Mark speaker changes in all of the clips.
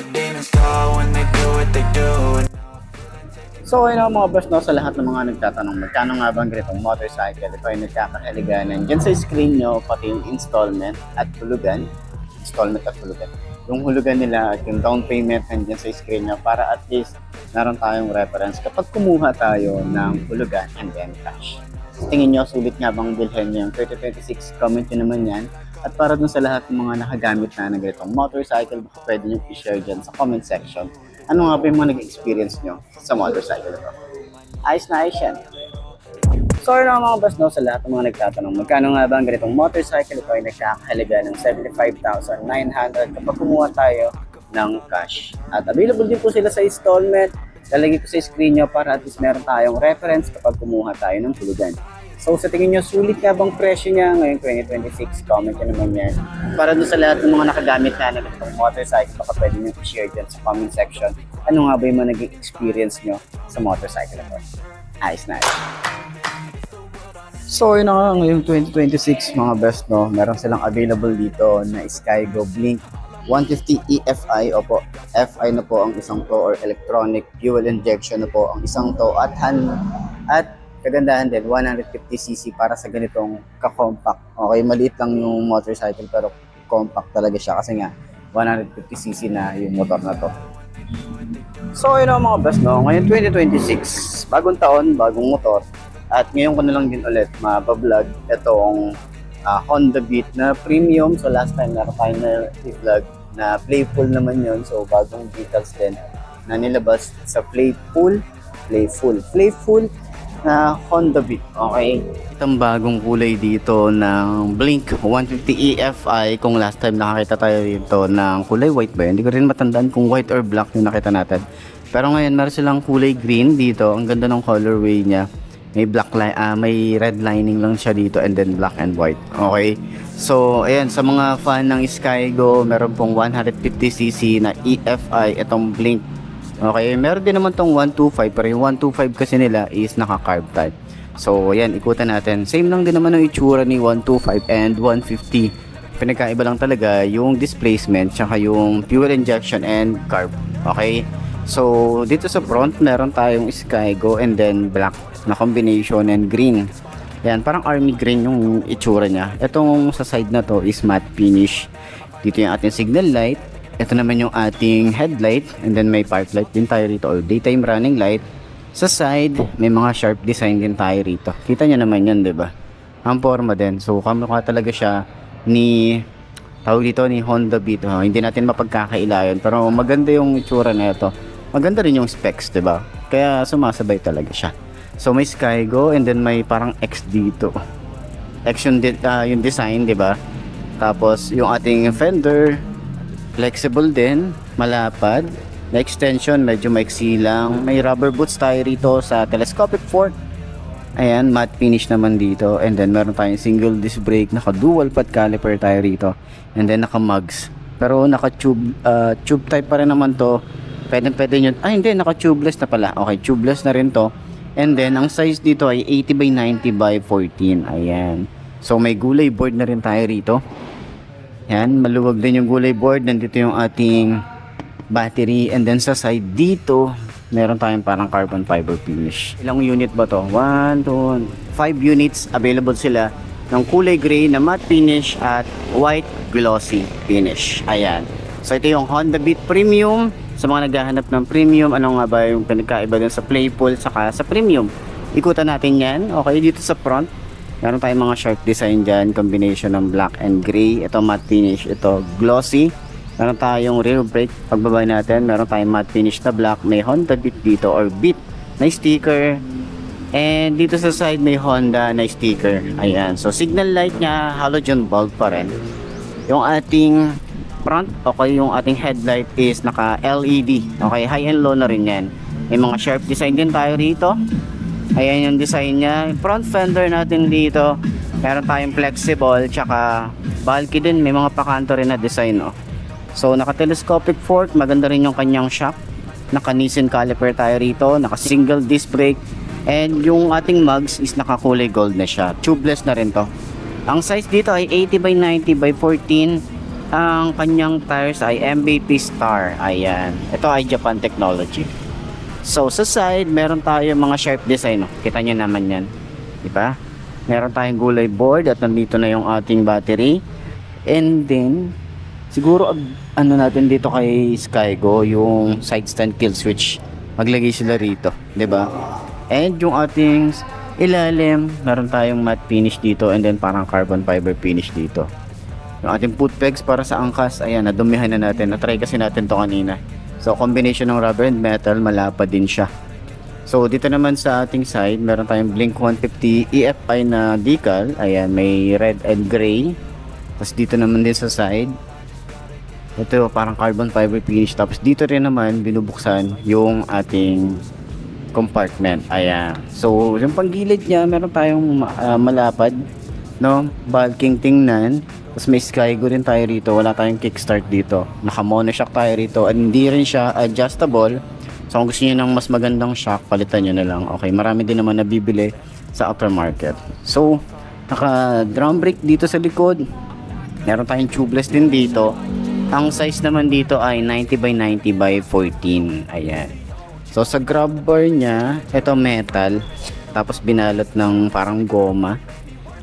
Speaker 1: the demons call when they do what they do.
Speaker 2: So ayun mga boss, no, sa lahat ng mga nagtatanong magkano nga bang ganitong motorcycle, ito ay nagkakahalaga nandyan sa screen nyo, pati yung installment at hulugan. Yung hulugan nila at yung down payment nandyan sa screen nyo para at least naroon tayong reference kapag kumuha tayo ng hulugan and then cash. Tingin nyo, sulit nga bang bilhin nyo yung 3026? Comment nyo naman yan. At para dun sa lahat ng mga nakagamit na ng ganitong motorcycle, baka pwede nyo i-share dyan sa comment section. Ano nga ba yung mga nag-experience nyo sa motorcycle ito? Ayos na ayos yan. So ayun mga boss, no, sa lahat ng mga nagtatanong, magkano nga ba ang ganitong motorcycle? Ito ay nagkakahalaga ng 75,900 kapag kumuha tayo ng cash. At available din po sila sa installment. Lalagay ko sa screen nyo para at least meron tayong reference kapag kumuha tayo ng hulugan. So sa tingin nyo, sulit nga bang presyo niya ngayong 2026? Comment nyo naman yan. Para doon sa lahat ng mga nakagamit na ng motorcycle, baka pwede nyo i-share dyan sa comment section. Ano nga ba yung mga naging experience nyo sa motorcycle ito? Ayos na ayos. So yun na nga, ngayong 2026 mga best, no, meron silang available dito na Skygo Blink 150 EFI. Opo, FI na po ang isang to, or electronic fuel injection na po ang isang to, at kagandahan din 150cc para sa ganitong ka-compact. Okay, maliit lang yung motorcycle pero compact talaga siya kasi nga 150cc na yung motor na to. So yun ang mga best, no, ngayon 2026, bagong taon, bagong motor, at ngayon ko na lang din ulit mabablog itong Honda Beat na premium. So last time na tayo na i-vlog na playful naman yun, so bagong details din na nilabas sa playful na Honda Beat. Okay, itong bagong kulay dito ng Blink 150 EFI. Kung last time nakakita tayo dito ng kulay white ba yun? Hindi ko rin matandaan kung white or black yung nakita natin, pero ngayon meron silang kulay green dito. Ang ganda ng colorway niya. May may red lining lang siya dito and then black and white. Okay, so ayan, sa mga fan ng Skygo, meron pong 150cc na EFI itong Blink. Okay, meron din naman tong 125, pero yung 125 kasi nila is naka-carb type. So ayan, ikutan natin. Same lang din naman ang itsura ni 125 and 150. Pinagkaiba lang talaga yung displacement tsaka yung fuel injection and carb. Okay, so dito sa front meron tayong Skygo and then black na combination and green. Yan, parang army green yung itsura niya. Itong sa side na to is matte finish. Dito yung ating signal light. Ito naman yung ating headlight, and then may park light din tayo rito, or daytime running light. Sa side, may mga sharp design din tayo rito. Kita nyo naman yun, diba? Ang forma din. So, kamukha talaga siya ni Honda Beat. Hindi natin mapagkakailayan, pero maganda yung itsura na ito. Maganda rin yung specs, diba? Kaya sumasabay talaga siya. So, may Skygo, and then may parang X dito. X yung design, diba? Tapos, yung ating fender, flexible din, malapad. Na extension, medyo maiksi lang. May rubber boots tayo rito sa telescopic fork. Ayan, matte finish naman dito. And then meron tayong single disc brake, naka dual pad caliper tayo rito. And then naka mugs. Pero naka tube type pa rin naman to. Pwede nyo, hindi, naka tubeless na pala. Okay, tubeless na rin to. And then ang size dito ay 80 by 90 by 14. Ayan. So may gulay board na rin tayo rito. Yan, maluwag din yung gulay board. Nandito yung ating battery, and then sa side dito meron tayong parang carbon fiber finish. Ilang unit ba to? 1, 2, 5 units available sila ng kulay gray na matte finish at white glossy finish. Ayan, so ito yung Honda Beat Premium. Sa mga naghahanap ng premium, ano nga ba yung pinagkaiba dun sa playful saka sa premium? Ikutan natin yan. Okay, dito sa front meron tayong mga sharp design dyan, combination ng black and gray. Ito matte finish, ito glossy. Meron tayong rear brake, pagbaba natin meron tayong matte finish na black. May Honda Beat dito, or Beat na sticker, and dito sa side may Honda na sticker. Ayan, so signal light nya halogen bulb pa rin. Yung ating front, okay, yung ating headlight is naka LED. Okay, high and low na rin yan. May mga sharp design din tayo rito. Ayan yung design nya. Front fender natin dito, meron tayong flexible, tsaka bulky din, may mga pakanto rin na design, oh. So naka telescopic fork, maganda rin yung kanyang shock. Naka Nissin caliper tayo rito, naka single disc brake, and yung ating mugs is naka kulay gold na siya. Tubeless na rin to. Ang size dito ay 80 by 90 by 14. Ang kanyang tires ay MVP Star. Ayan. Ito ay Japan technology. So, sa side, meron tayo mga sharp design. No? Kita nyo naman yan. Diba? Meron tayong gulay board at nandito na yung ating battery. And then, siguro, ano natin dito kay Skygo, yung side stand kill switch. Maglagay sila rito. Diba? And yung ating ilalim, meron tayong matte finish dito and then parang carbon fiber finish dito. Yung ating foot pegs para sa angkas, ayan, nadumihan na natin. Na-try kasi natin to kanina. So, combination ng rubber and metal, malapad din siya. So, dito naman sa ating side, meron tayong Blink 150 EFI na decal. Ayan, may red and gray. Tapos dito naman din sa side, ito parang carbon fiber finish. Tapos dito rin naman, binubuksan yung ating compartment. Ayan. So, yung panggilid niya, meron tayong malapad, no? Bulking tingnan. Tapos may Skygo rin tayo rito. Wala tayong kickstart dito. Naka monoshock tayo rito. At hindi rin siya adjustable. So kung gusto niyo ng mas magandang shock, palitan nyo na lang. Okay, marami din naman nabibili sa aftermarket. So, naka drum brake dito sa likod. Meron tayong tubeless din dito. Ang size naman dito ay 90 by 90 by 14. Ayan. So sa grab bar niya, ito metal. Tapos binalot ng parang goma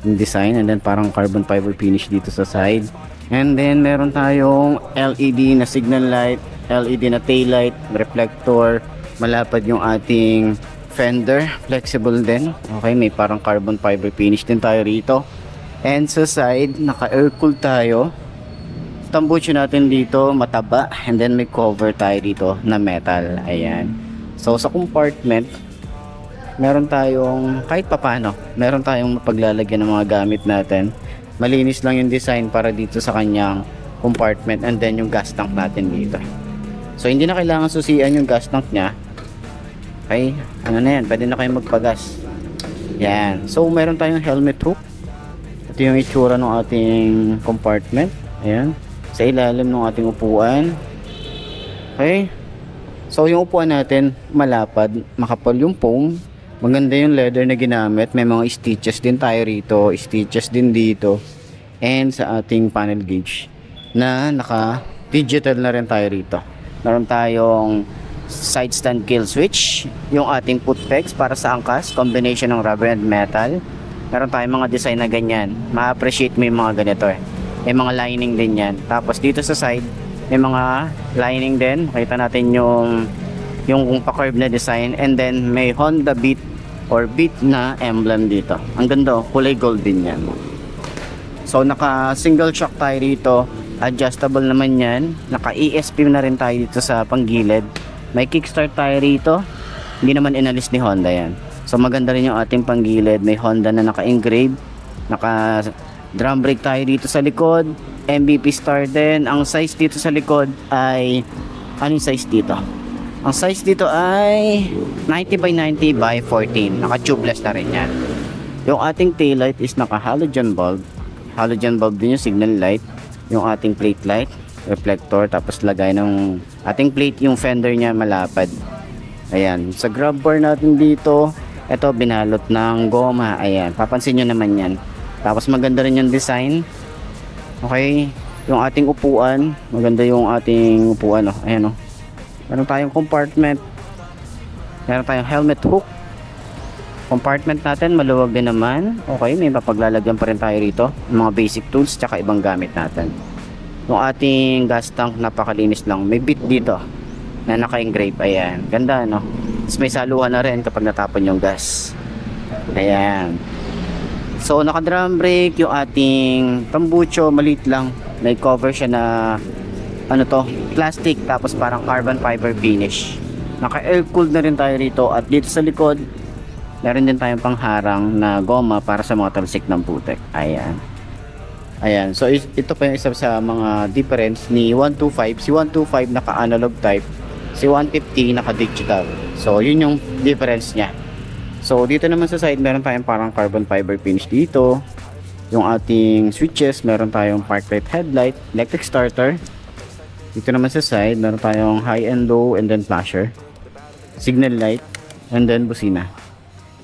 Speaker 2: yung design, and then parang carbon fiber finish dito sa side. And then meron tayong LED na signal light, LED na tail light, reflector, malapad yung ating fender, flexible din. Okay, may parang carbon fiber finish din tayo rito. And sa side, naka air cool tayo. Tambucho natin dito mataba, and then may cover tayo dito na metal. Ayan. So sa compartment, meron tayong kahit papano, meron tayong mapaglalagyan ng mga gamit natin. Malinis lang yung design para dito sa kanyang compartment, and then yung gas tank natin dito. So hindi na kailangan susian yung gas tank niya. Okay, ano na yan, pwede na kayo magpagas. Yan. So meron tayong helmet hook. Ito yung itsura ng ating compartment. Ayan. Sa ilalim ng ating upuan. Okay. So yung upuan natin malapad, makapal yung foam. Maganda yung leather na ginamit. May mga stitches din tayo rito, stitches din dito, and sa ating panel gauge na naka digital na rin tayo rito. Meron tayong side stand kill switch, yung ating foot pegs para sa angkas, combination ng rubber and metal. Meron tayong mga design na ganyan, ma-appreciate mo yung mga ganito eh. May mga lining din yan. Tapos dito sa side, may mga lining din. Makita natin yung pa-curve na design, and then may Honda Beat or Beat na emblem dito. Ang ganda, kulay gold din yan. So naka single shock tayo rito, adjustable naman yan. Naka ESP na rin tayo dito sa panggilid. May kickstart tayo rito, hindi naman inalis ni Honda yan. So maganda rin yung ating panggilid, may Honda na naka-engrave. Naka drum brake tayo dito sa likod, MVP Star din. Ang size dito sa likod ay, anong size dito? Ang size dito ay 90 by 90 by 14. Naka-tubeless na rin yan. Yung ating tail light is naka-halogen bulb. Halogen bulb din yung signal light. Yung ating plate light, reflector, tapos lagay ng ating plate, yung fender niya malapad. Ayan. Sa grab bar natin dito, ito binalot ng goma. Ayan. Papansin nyo naman yan. Tapos maganda rin yung design. Okay. Yung ating upuan, maganda yung ating upuan. Oh. Ayan o. Oh. Meron tayong compartment. Meron tayong helmet hook. Compartment natin, maluwag din naman. Okay, may mapaglalagyan pa rin tayo rito. Mga basic tools, tsaka ibang gamit natin. Yung ating gas tank, napakalinis lang. May bit dito na naka-engrave. Ayan, ganda no? Tapos may saluhan na rin kapag natapon yung gas. Ayan. So, naka-drum brake. Yung ating tambucho, maliit lang. May cover siya na ano to, plastic, tapos parang carbon fiber finish. Naka air cooled na rin tayo rito, at dito sa likod meron din tayong pangharang na goma para sa mga talsik ng putek. Ayan. Ayan. So ito pa yung isa sa mga difference ni 125. Si 125 naka analog type, si 150 naka digital. So yun yung difference niya. So dito naman sa side meron tayong parang carbon fiber finish dito. Yung ating switches, meron tayong park light, headlight, electric starter. Dito naman sa side, meron tayong high and low, and then flasher, signal light, and then busina.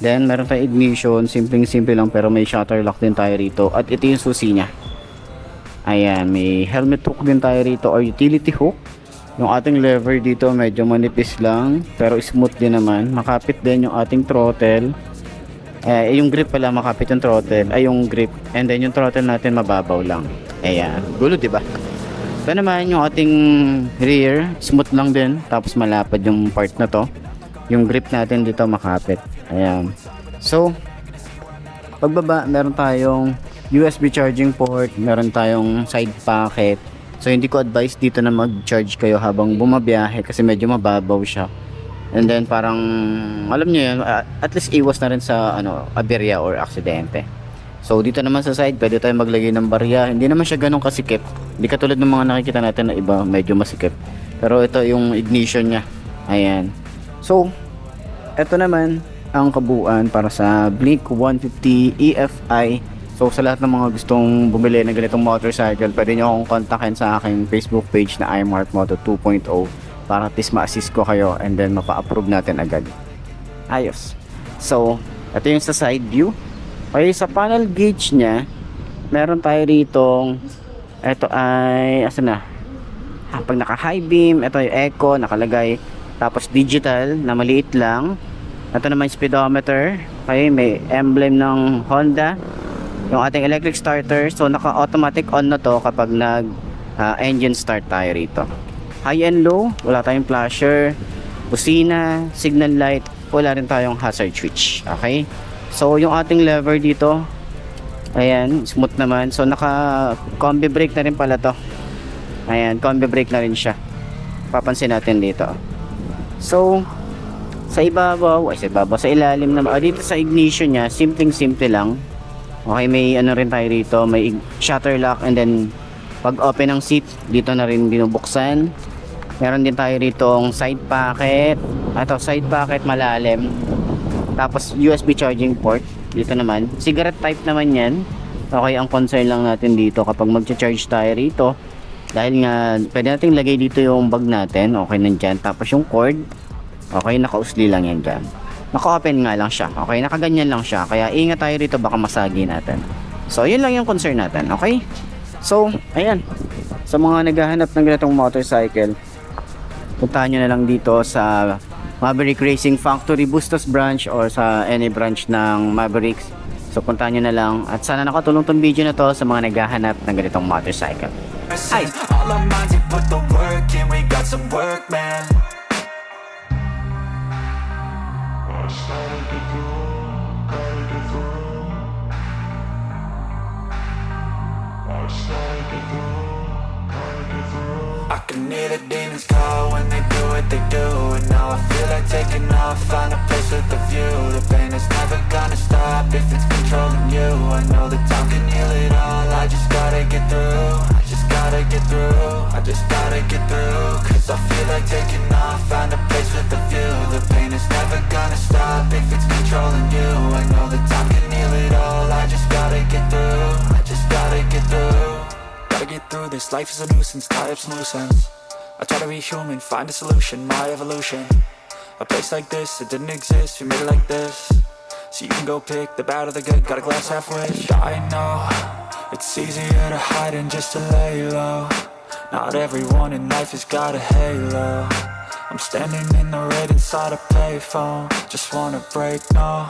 Speaker 2: Then meron tayong ignition, simpleng-simple lang pero may shutter lock din tayo rito. At ito yung susi niya. Ayan, may helmet hook din tayo rito or utility hook. Yung ating lever dito medyo manipis lang pero smooth din naman. Makapit din yung ating throttle. Yung grip pala makapit yung throttle. Ay yung grip. And then yung throttle natin mababaw lang. Ayan, gulo diba? Ito naman yung ating rear, smooth lang din. Tapos malapad yung part na to. Yung grip natin dito makapit. Ayan. So, pagbaba, meron tayong USB charging port, meron tayong side pocket. So, hindi ko advise dito na mag-charge kayo habang bumabiyahe kasi medyo mababaw siya. And then, parang, alam nyo yun, at least iwas na rin sa aberya or aksidente. So, dito naman sa side, pwede tayo maglagay ng barya. Hindi naman siya ganun kasikip. Hindi katulad ng mga nakikita natin na iba, medyo masikip. Pero ito yung ignition niya. Ayan. So, ito naman ang kabuuan para sa Blink 150 EFI. So, sa lahat ng mga gustong bumili ng ganitong motorcycle, pwede nyo akong kontakin sa aking Facebook page na iMarkMoto 2.0 para at least ma-assist ko kayo and then mapa-approve natin agad. Ayos. So, ito yung sa side view. Okay, sa panel gauge nya, meron tayo rito, ito ay, asan na? Pag naka high beam, ito yung eco, nakalagay. Tapos digital, na maliit lang. Ito naman yung speedometer. Okay, may emblem ng Honda. Yung ating electric starter. So, naka-automatic on na to kapag engine start tayo rito. High and low, wala tayong flasher. Busina, signal light, wala rin tayong hazard switch. Okay? So, yung ating lever dito, ayan, smooth naman. So, naka-combi brake na rin pala to. Ayan, combi brake na rin siya. Papansin natin dito. So, sa ibabaw, sa ilalim naman, dito sa ignition niya, simple lang. Okay, may rin tayo rito, may shutter lock and then pag open ng seat, dito na rin binubuksan. Meron din tayo rito ang side pocket. Ito, side pocket malalim. Tapos USB charging port dito naman. Cigarette type naman 'yan. Okay, ang concern lang natin dito kapag magcha-charge tayo rito, dahil nga pwede nating lagay dito yung bag natin, okay nandiyan. Tapos yung cord, okay, naka-usli lang yan dyan. Naka-open nga lang siya. Okay, nakaganyan lang siya. Kaya ingat tayo rito, baka masagi natin. So, yun lang yung concern natin. Okay? So, ayan. Sa mga naghahanap ng ganitong motorcycle, puntahan nyo na lang dito sa Maverick Racing Factory Bustos branch or sa any branch ng Mavericks. So, puntahan nyo na lang. At sana nakatulong tong video na to sa mga naghahanap ng ganitong motorcycle. Ay!
Speaker 1: All our minds, we put the work in, we got some work, man. I can hear the demons call when they do what they do. And now I feel like taking off, find a place with a view. The pain is never gonna stop if it's controlling you. I know that time can heal it all, I just gotta get through. I just gotta get through, I just gotta get through. Cause I feel like taking off, find a place with a view. The pain is never gonna stop if it's controlling you. I know that time can heal it all, I just gotta get through. I just gotta get through. Gotta get through this, life is a nuisance, tie up some loose ends. I try to be human, find a solution, my evolution. A place like this, it didn't exist, we made it like this. So you can go pick the bad or the good, got a glass half wish. I know, it's easier to hide than just to lay low. Not everyone in life has got a halo. I'm standing in the red inside a payphone, just wanna break, no.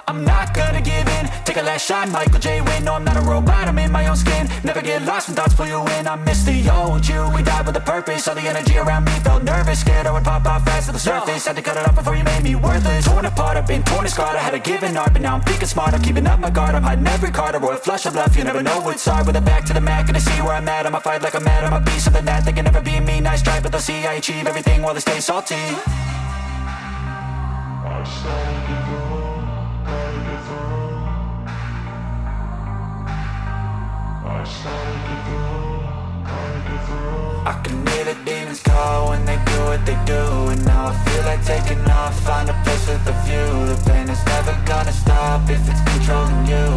Speaker 1: I'm not gonna give in, take a last shot, Michael J. Win. No, I'm not a robot, I'm in my own skin. Never get lost when thoughts pull you in. I miss the old you, we died with a purpose. All the energy around me felt nervous, scared I would pop out fast to the surface. Had to cut it off before you made me worthless. Torn apart, I've been torn and scarred. I had a given art, but now I'm thinking smart. I'm keeping up my guard, I'm hiding every card. A royal flush of love, you never know what's hard. With a back to the mat, gonna see where I'm at. I'ma fight like I'm mad, I'ma be something that they can never be me. Nice try, but they'll see I achieve everything while they stay salty. I can hear the demons call when they do what they do. And now I feel like taking off, find a place with a view. The pain is never gonna stop if it's controlling you.